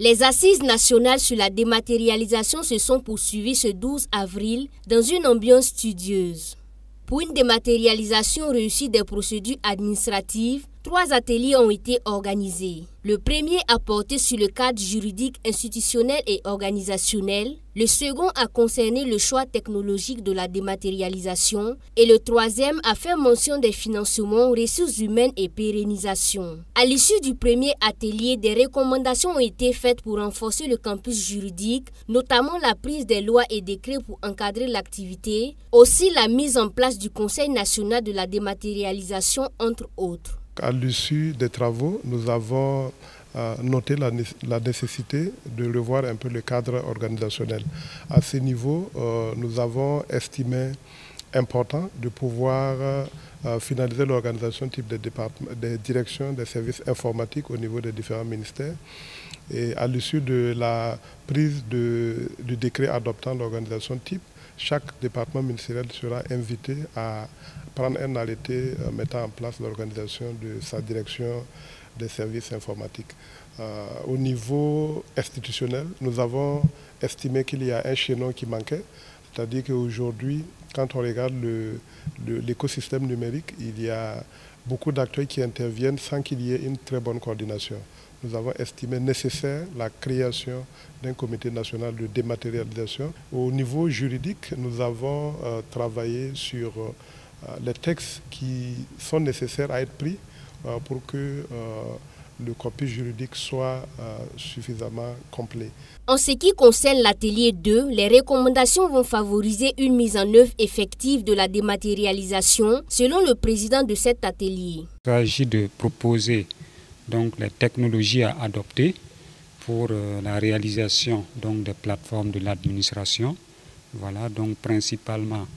Les assises nationales sur la dématérialisation se sont poursuivies ce 12 avril dans une ambiance studieuse. Pour une dématérialisation réussie des procédures administratives, 3 ateliers ont été organisés. Le premier a porté sur le cadre juridique, institutionnel et organisationnel. Le second a concerné le choix technologique de la dématérialisation. Et le troisième a fait mention des financements, ressources humaines et pérennisation. À l'issue du premier atelier, des recommandations ont été faites pour renforcer le campus juridique, notamment la prise des lois et décrets pour encadrer l'activité, aussi la mise en place du Conseil national de la dématérialisation, entre autres. À l'issue des travaux, nous avons noté la nécessité de revoir un peu le cadre organisationnel. À ce niveau, nous avons estimé important de pouvoir finaliser l'organisation type des directions des services informatiques au niveau des différents ministères. Et à l'issue de la prise du décret adoptant l'organisation type, chaque département ministériel sera invité à prendre un arrêté mettant en place l'organisation de sa direction des services informatiques. Au niveau institutionnel, nous avons estimé qu'il y a un chaînon qui manquait, c'est-à-dire qu'aujourd'hui, quand on regarde l'écosystème numérique, il y a beaucoup d'acteurs qui interviennent sans qu'il y ait une très bonne coordination. Nous avons estimé nécessaire la création d'un comité national de dématérialisation. Au niveau juridique, nous avons travaillé sur les textes qui sont nécessaires à être pris pour que le corpus juridique soit suffisamment complet. En ce qui concerne l'atelier 2, les recommandations vont favoriser une mise en œuvre effective de la dématérialisation, selon le président de cet atelier. Il s'agit de proposer donc les technologies à adopter pour la réalisation donc des plateformes de l'administration. Voilà, donc principalement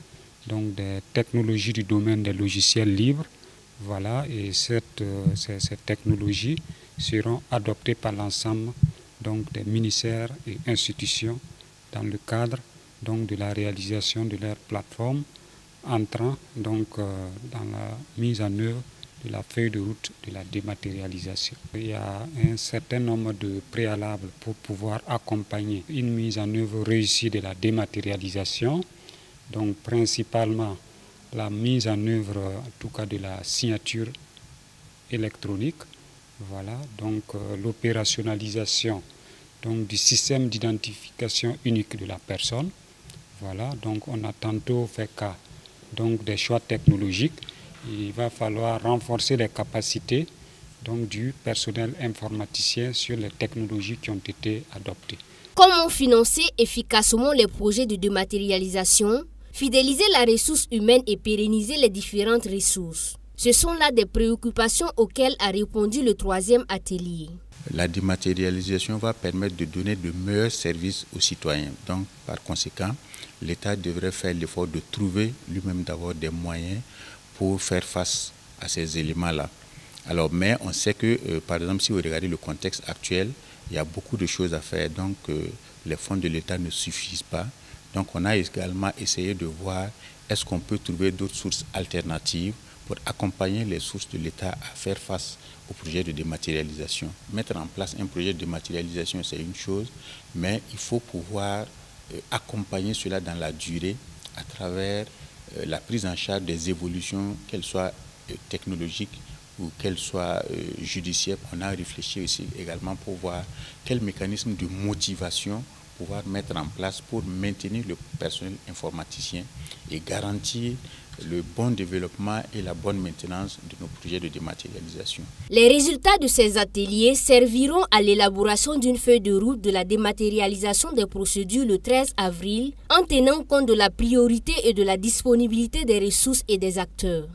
donc des technologies du domaine des logiciels libres. Voilà, et ces technologies seront adoptées par l'ensemble donc des ministères et institutions dans le cadre donc de la réalisation de leurs plateformes, entrant donc dans la mise en œuvre de la feuille de route de la dématérialisation. Il y a un certain nombre de préalables pour pouvoir accompagner une mise en œuvre réussie de la dématérialisation, donc principalement la mise en œuvre en tout cas de la signature électronique, voilà, donc l'opérationnalisation donc du système d'identification unique de la personne. Voilà, donc on a tantôt fait cas donc des choix technologiques. Il va falloir renforcer les capacités donc, du personnel informaticien sur les technologies qui ont été adoptées. Comment financer efficacement les projets de dématérialisation, fidéliser la ressource humaine et pérenniser les différentes ressources? Ce sont là des préoccupations auxquelles a répondu le troisième atelier. La dématérialisation va permettre de donner de meilleurs services aux citoyens. Donc, par conséquent, l'État devrait faire l'effort de trouver lui-même d'avoir des moyens pour faire face à ces éléments-là. Alors, mais on sait que, par exemple, si vous regardez le contexte actuel, il y a beaucoup de choses à faire. Donc, les fonds de l'État ne suffisent pas. Donc, on a également essayé de voir est-ce qu'on peut trouver d'autres sources alternatives pour accompagner les sources de l'État à faire face au projet de dématérialisation. Mettre en place un projet de dématérialisation, c'est une chose, mais il faut pouvoir accompagner cela dans la durée à travers la prise en charge des évolutions, qu'elles soient technologiques ou qu'elles soient judiciaires. On a réfléchi aussi également pour voir quel mécanisme de motivation pouvoir mettre en place pour maintenir le personnel informaticien et garantir le bon développement et la bonne maintenance de nos projets de dématérialisation. Les résultats de ces ateliers serviront à l'élaboration d'une feuille de route de la dématérialisation des procédures le 13 avril, en tenant compte de la priorité et de la disponibilité des ressources et des acteurs.